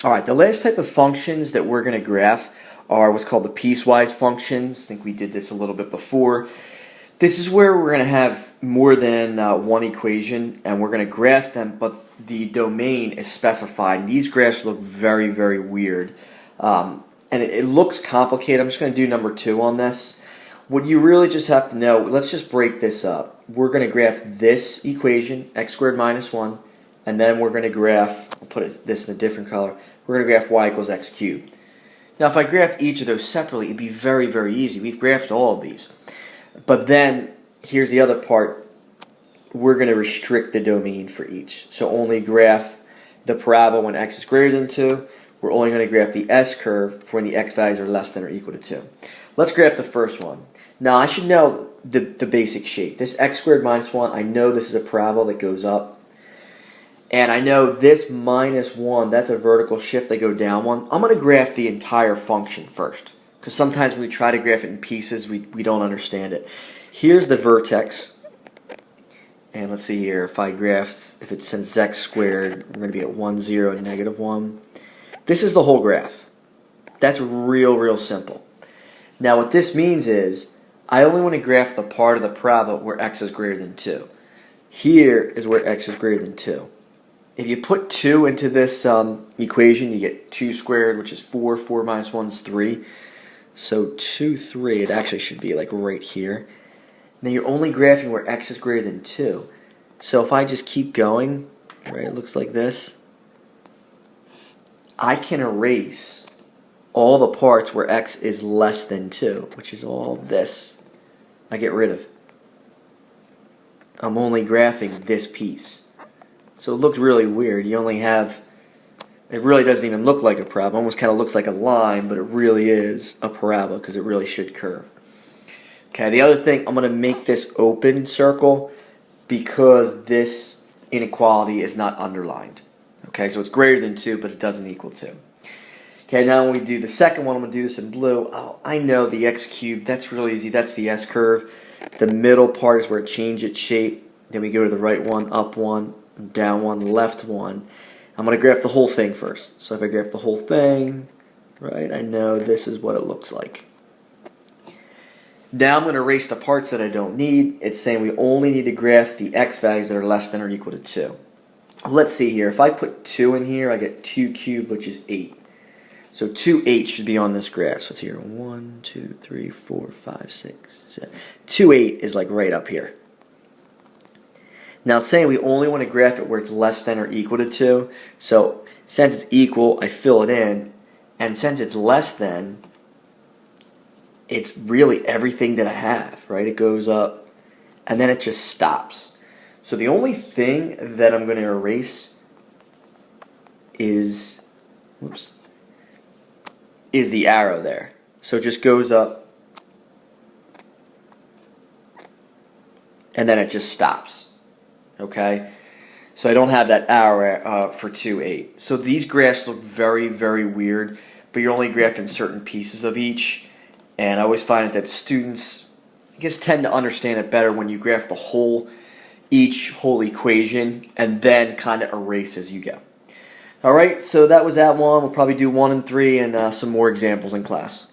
All right, the last type of functions that we're going to graph are what's called the piecewise functions. I think we did this a little bit before. This is where we're going to have more than one equation, and we're going to graph them, but the domain is specified. These graphs look very, very weird, and it looks complicated. I'm just going to do number 2 on this. What you really just have to know, let's just break this up. We're going to graph this equation, x squared minus 1, and then we're going to graph, I'll put this in a different color, we're going to graph y equals x cubed. Now if I graphed each of those separately, it'd be very, very easy. We've graphed all of these. But then, here's the other part, we're going to restrict the domain for each. So only graph the parabola when x is greater than 2. We're only going to graph the s-curve for when the x values are less than or equal to 2. Let's graph the first one. Now I should know the basic shape. This x squared minus 1, I know this is a parabola that goes up. And I know this minus 1, that's a vertical shift, they go down 1. I'm going to graph the entire function first. Because sometimes when we try to graph it in pieces, we don't understand it. Here's the vertex. And let's see here, if I graphed, if it says x squared, we're going to be at 1, 0, and negative 1. This is the whole graph. That's real simple. Now what this means is, I only want to graph the part of the parabola where x is greater than 2. Here is where x is greater than 2. If you put 2 into this equation, you get 2 squared, which is 4. 4 minus 1 is 3. So 2, 3, it actually should be like right here. Now you're only graphing where x is greater than 2. So if I just keep going, right, it looks like this. I can erase all the parts where x is less than 2, which is all this. I get rid of. I'm only graphing this piece. So it looks really weird. You only have, it really doesn't even look like a parabola. It almost kind of looks like a line, but it really is a parabola because it really should curve. Okay, the other thing, I'm going to make this open circle because this inequality is not underlined. Okay, so it's greater than 2, but it doesn't equal 2. Okay, now when we do the second one, I'm going to do this in blue. Oh, I know the x cubed, that's really easy. That's the s-curve. The middle part is where it changed its shape. Then we go to the right one, up one, down one, left one. I'm going to graph the whole thing first. So if I graph the whole thing, right, I know this is what it looks like. Now I'm going to erase the parts that I don't need. It's saying we only need to graph the x values that are less than or equal to 2. Let's see here. If I put 2 in here, I get 2 cubed, which is 8. So 2, 8 should be on this graph. So it's here. 1, 2, 3, 4, 5, 6, 7. 2, 8 is like right up here. Now it's saying we only want to graph it where it's less than or equal to 2. So since it's equal, I fill it in. And since it's less than, it's really everything that I have, right? It goes up, and then it just stops. So the only thing that I'm going to erase is, is the arrow there. So it just goes up, and then it just stops. Okay? So I don't have that arrow for 2, 8. So these graphs look very, very weird, but you're only graphing certain pieces of each. And I always find that students, I guess, tend to understand it better when you graph the whole, each whole equation, and then kind of erase as you go. All right, so that was that one. We'll probably do 1 and 3 and some more examples in class.